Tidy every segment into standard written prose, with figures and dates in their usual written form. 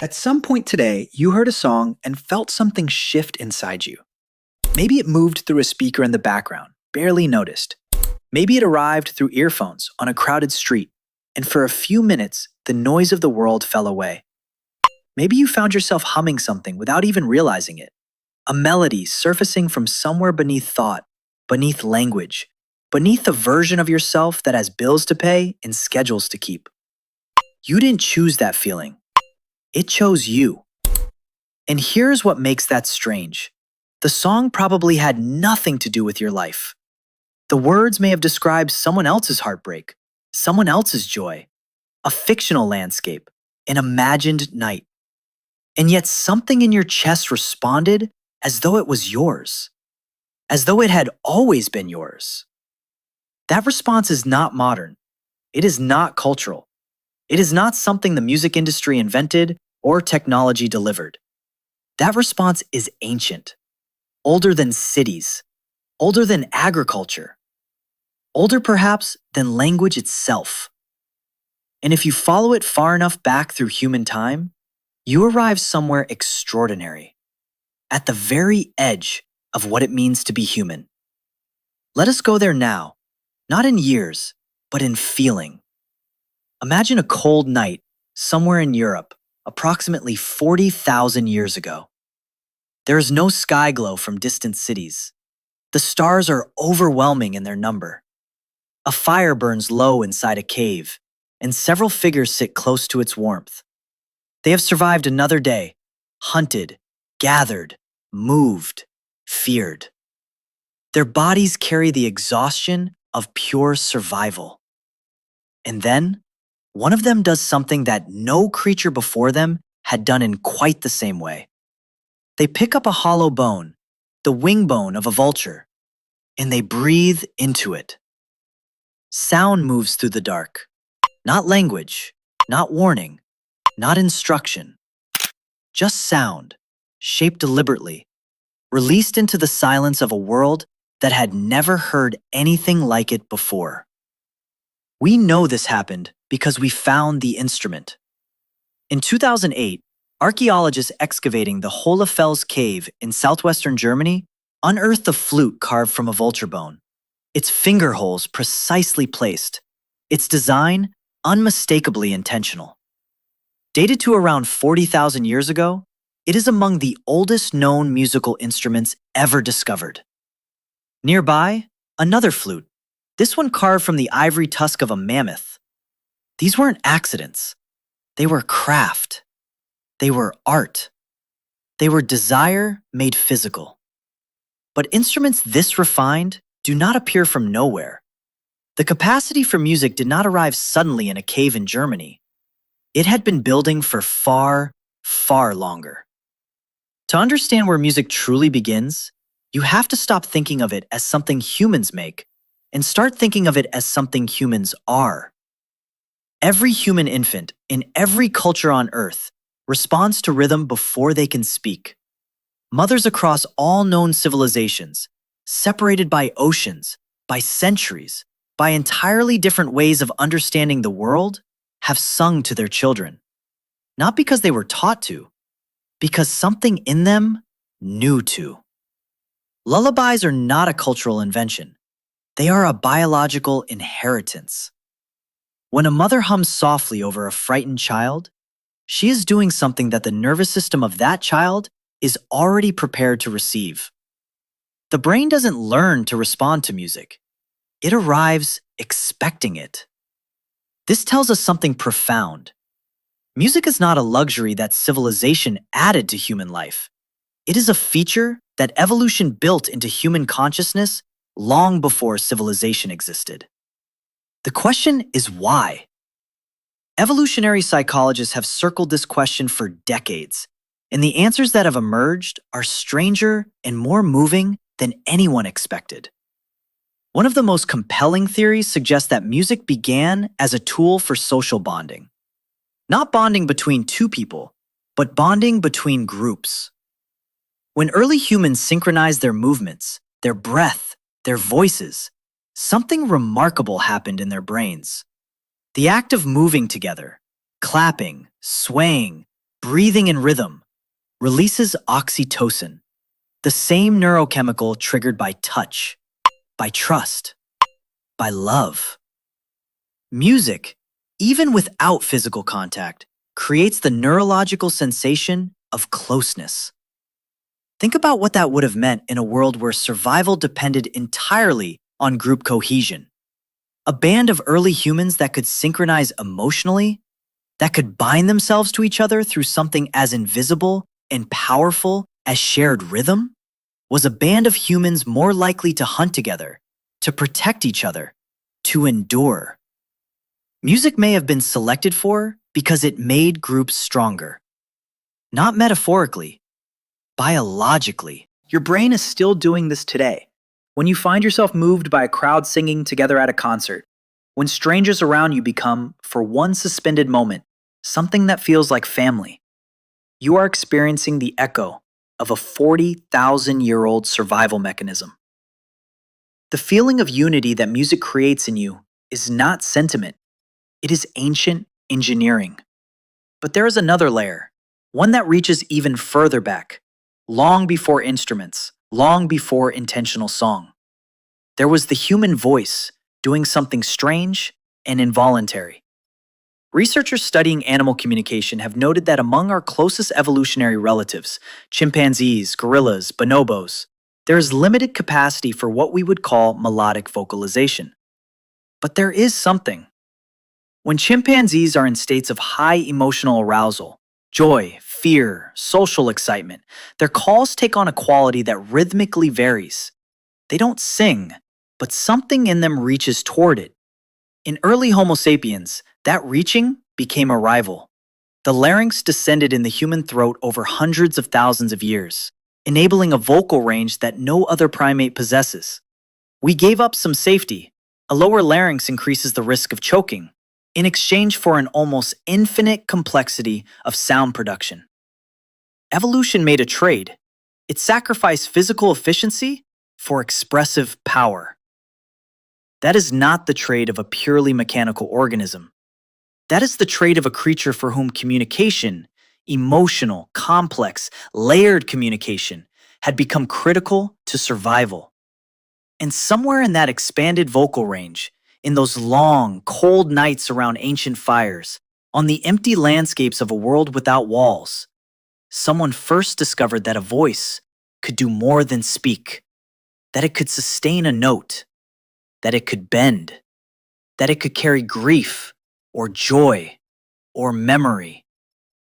At some point today, you heard a song and felt something shift inside you. Maybe it moved through a speaker in the background, barely noticed. Maybe it arrived through earphones on a crowded street, and for a few minutes, the noise of the world fell away. Maybe you found yourself humming something without even realizing it. A melody surfacing from somewhere beneath thought, beneath language, beneath a version of yourself that has bills to pay and schedules to keep. You didn't choose that feeling. It chose you. And here's what makes that strange. The song probably had nothing to do with your life. The words may have described someone else's heartbreak, someone else's joy, a fictional landscape, an imagined night. And yet something in your chest responded as though it was yours, as though it had always been yours. That response is not modern. It is not cultural. It is not something the music industry invented or technology delivered. That response is ancient, older than cities, older than agriculture, older perhaps than language itself. And if you follow it far enough back through human time, you arrive somewhere extraordinary, at the very edge of what it means to be human. Let us go there now, not in years, but in feeling. Imagine a cold night somewhere in Europe, approximately 40,000 years ago. There is no sky glow from distant cities. The stars are overwhelming in their number. A fire burns low inside a cave, and several figures sit close to its warmth. They have survived another day, hunted, gathered, moved, feared. Their bodies carry the exhaustion of pure survival. And then, one of them does something that no creature before them had done in quite the same way. They pick up a hollow bone, the wing bone of a vulture, and they breathe into it. Sound moves through the dark. Not language, not warning, not instruction. Just sound, shaped deliberately, released into the silence of a world that had never heard anything like it before. We know this happened because we found the instrument. In 2008, archaeologists excavating the Hohlefels cave in southwestern Germany unearthed a flute carved from a vulture bone. Its finger holes precisely placed. Its design unmistakably intentional. Dated to around 40,000 years ago, it is among the oldest known musical instruments ever discovered. Nearby, another flute, this one carved from the ivory tusk of a mammoth. These weren't accidents. They were craft. They were art. They were desire made physical. But instruments this refined do not appear from nowhere. The capacity for music did not arrive suddenly in a cave in Germany. It had been building for far, far longer. To understand where music truly begins, you have to stop thinking of it as something humans make and start thinking of it as something humans are. Every human infant in every culture on Earth responds to rhythm before they can speak. Mothers across all known civilizations, separated by oceans, by centuries, by entirely different ways of understanding the world, have sung to their children. Not because they were taught to, because something in them knew to. Lullabies are not a cultural invention. They are a biological inheritance. When a mother hums softly over a frightened child, she is doing something that the nervous system of that child is already prepared to receive. The brain doesn't learn to respond to music. It arrives expecting it. This tells us something profound. Music is not a luxury that civilization added to human life. It is a feature that evolution built into human consciousness long before civilization existed. The question is why? Evolutionary psychologists have circled this question for decades, and the answers that have emerged are stranger and more moving than anyone expected. One of the most compelling theories suggests that music began as a tool for social bonding. Not bonding between two people, but bonding between groups. When early humans synchronized their movements, their breath, their voices, something remarkable happened in their brains. The act of moving together, clapping, swaying, breathing in rhythm, releases oxytocin, the same neurochemical triggered by touch, by trust, by love. Music, even without physical contact, creates the neurological sensation of closeness. Think about what that would have meant in a world where survival depended entirely on group cohesion. A band of early humans that could synchronize emotionally, that could bind themselves to each other through something as invisible and powerful as shared rhythm, was a band of humans more likely to hunt together, to protect each other, to endure. Music may have been selected for because it made groups stronger. Not metaphorically, biologically. Your brain is still doing this today. When you find yourself moved by a crowd singing together at a concert, when strangers around you become, for one suspended moment, something that feels like family, you are experiencing the echo of a 40,000-year-old survival mechanism. The feeling of unity that music creates in you is not sentiment, it is ancient engineering. But there is another layer, one that reaches even further back, long before instruments, long before intentional song. There was the human voice doing something strange and involuntary. Researchers studying animal communication have noted that among our closest evolutionary relatives, chimpanzees, gorillas, bonobos, there is limited capacity for what we would call melodic vocalization. But there is something. When chimpanzees are in states of high emotional arousal, joy, fear, social excitement, their calls take on a quality that rhythmically varies. They don't sing, but something in them reaches toward it. In early Homo sapiens, that reaching became a rival. The larynx descended in the human throat over hundreds of thousands of years, enabling a vocal range that no other primate possesses. We gave up some safety. A lower larynx increases the risk of choking, in exchange for an almost infinite complexity of sound production. Evolution made a trade. It sacrificed physical efficiency for expressive power. That is not the trade of a purely mechanical organism. That is the trade of a creature for whom communication, emotional, complex, layered communication, had become critical to survival. And somewhere in that expanded vocal range, in those long, cold nights around ancient fires, on the empty landscapes of a world without walls, someone first discovered that a voice could do more than speak, that it could sustain a note, that it could bend, that it could carry grief or joy or memory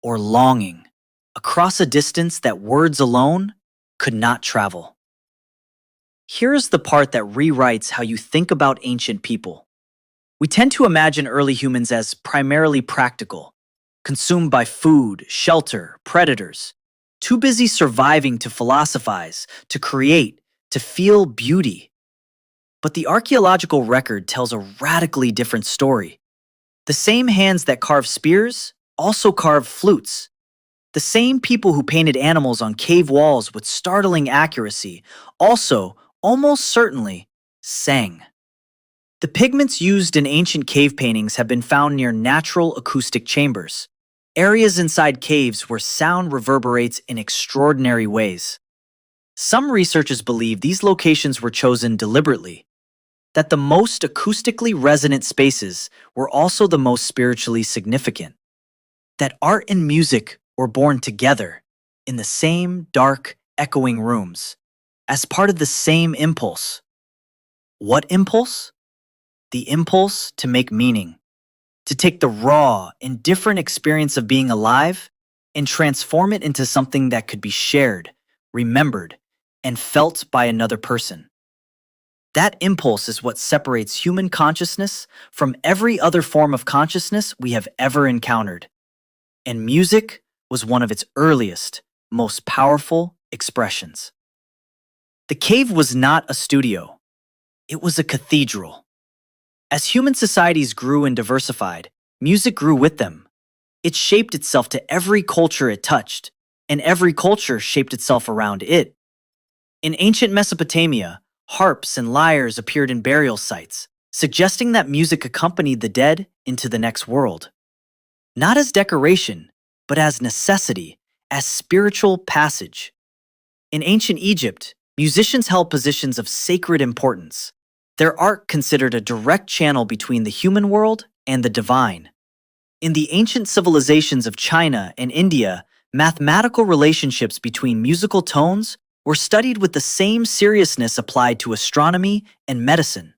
or longing across a distance that words alone could not travel. Here's the part that rewrites how you think about ancient people. We tend to imagine early humans as primarily practical, consumed by food, shelter, predators, too busy surviving to philosophize, to create, to feel beauty. But the archaeological record tells a radically different story. The same hands that carve spears also carve flutes. The same people who painted animals on cave walls with startling accuracy also, almost certainly, sang. The pigments used in ancient cave paintings have been found near natural acoustic chambers, areas inside caves where sound reverberates in extraordinary ways. Some researchers believe these locations were chosen deliberately, that the most acoustically resonant spaces were also the most spiritually significant, that art and music were born together in the same dark, echoing rooms, as part of the same impulse. What impulse? The impulse to make meaning, to take the raw, indifferent experience of being alive and transform it into something that could be shared, remembered, and felt by another person. That impulse is what separates human consciousness from every other form of consciousness we have ever encountered. And music was one of its earliest, most powerful expressions. The cave was not a studio. It was a cathedral. As human societies grew and diversified, music grew with them. It shaped itself to every culture it touched, and every culture shaped itself around it. In ancient Mesopotamia, harps and lyres appeared in burial sites, suggesting that music accompanied the dead into the next world. Not as decoration, but as necessity, as spiritual passage. In ancient Egypt, musicians held positions of sacred importance, their art considered a direct channel between the human world and the divine. In the ancient civilizations of China and India, mathematical relationships between musical tones were studied with the same seriousness applied to astronomy and medicine.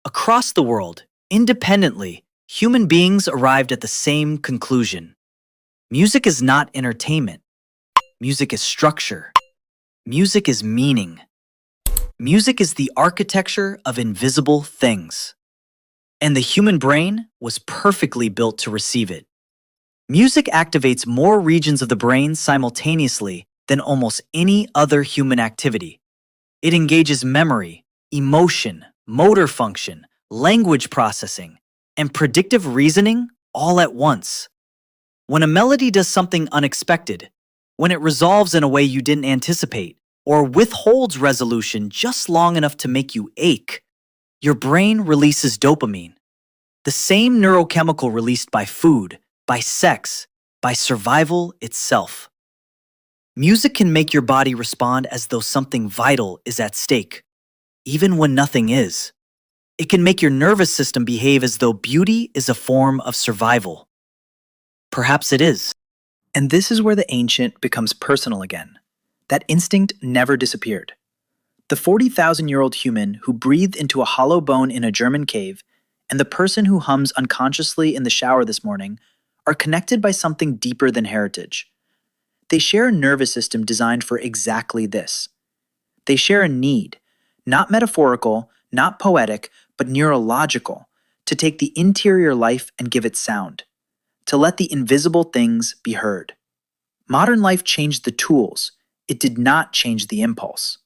Across the world, independently, human beings arrived at the same conclusion. Music is not entertainment. Music is structure. Music is meaning. Music is the architecture of invisible things. And the human brain was perfectly built to receive it. Music activates more regions of the brain simultaneously than almost any other human activity. It engages memory, emotion, motor function, language processing, and predictive reasoning all at once. When a melody does something unexpected, when it resolves in a way you didn't anticipate, or withholds resolution just long enough to make you ache, your brain releases dopamine, the same neurochemical released by food, by sex, by survival itself. Music can make your body respond as though something vital is at stake, even when nothing is. It can make your nervous system behave as though beauty is a form of survival. Perhaps it is. And this is where the ancient becomes personal again. That instinct never disappeared. The 40,000-year-old human who breathed into a hollow bone in a German cave and the person who hums unconsciously in the shower this morning are connected by something deeper than heritage. They share a nervous system designed for exactly this. They share a need, not metaphorical, not poetic, but neurological, to take the interior life and give it sound, to let the invisible things be heard. Modern life changed the tools. It did not change the impulse.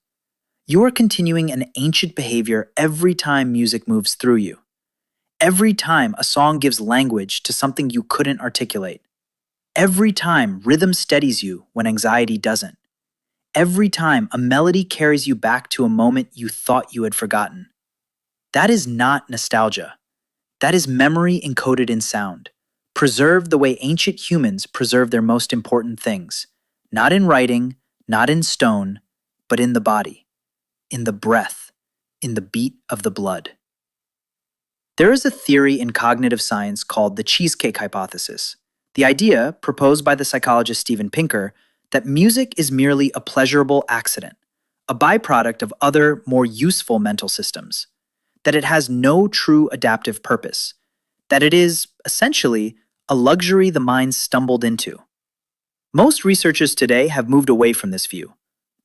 You are continuing an ancient behavior every time music moves through you. Every time a song gives language to something you couldn't articulate. Every time rhythm steadies you when anxiety doesn't. Every time a melody carries you back to a moment you thought you had forgotten. That is not nostalgia. That is memory encoded in sound, preserved the way ancient humans preserve their most important things, not in writing, not in stone, but in the body, in the breath, in the beat of the blood. There is a theory in cognitive science called the cheesecake hypothesis, the idea, proposed by the psychologist Steven Pinker, that music is merely a pleasurable accident, a byproduct of other, more useful mental systems, that it has no true adaptive purpose, that it is, essentially, a luxury the mind stumbled into. Most researchers today have moved away from this view,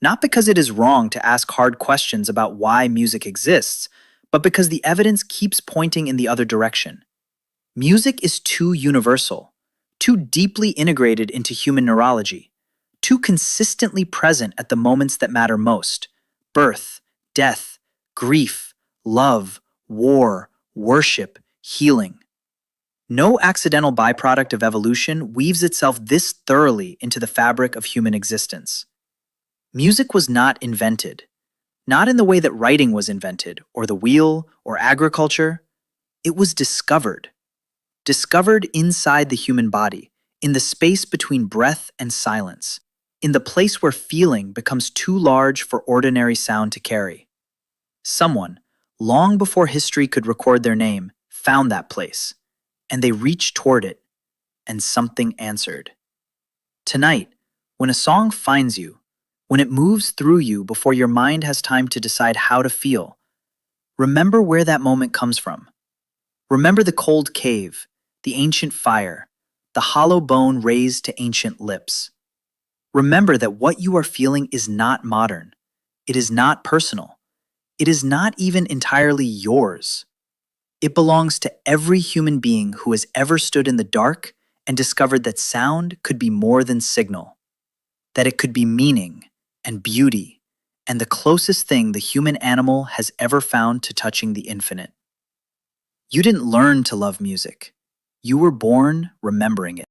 not because it is wrong to ask hard questions about why music exists, but because the evidence keeps pointing in the other direction. Music is too universal, too deeply integrated into human neurology, too consistently present at the moments that matter most: birth, death, grief, love, war, worship, healing. No accidental byproduct of evolution weaves itself this thoroughly into the fabric of human existence. Music was not invented, not in the way that writing was invented, or the wheel, or agriculture. It was discovered. Discovered inside the human body, in the space between breath and silence, in the place where feeling becomes too large for ordinary sound to carry. Someone, long before history could record their name, found that place, and they reached toward it, and something answered. Tonight, when a song finds you, when it moves through you before your mind has time to decide how to feel, remember where that moment comes from. Remember the cold cave, the ancient fire, the hollow bone raised to ancient lips. Remember that what you are feeling is not modern. It is not personal. It is not even entirely yours. It belongs to every human being who has ever stood in the dark and discovered that sound could be more than signal, that it could be meaning and beauty, and the closest thing the human animal has ever found to touching the infinite. You didn't learn to love music. You were born remembering it.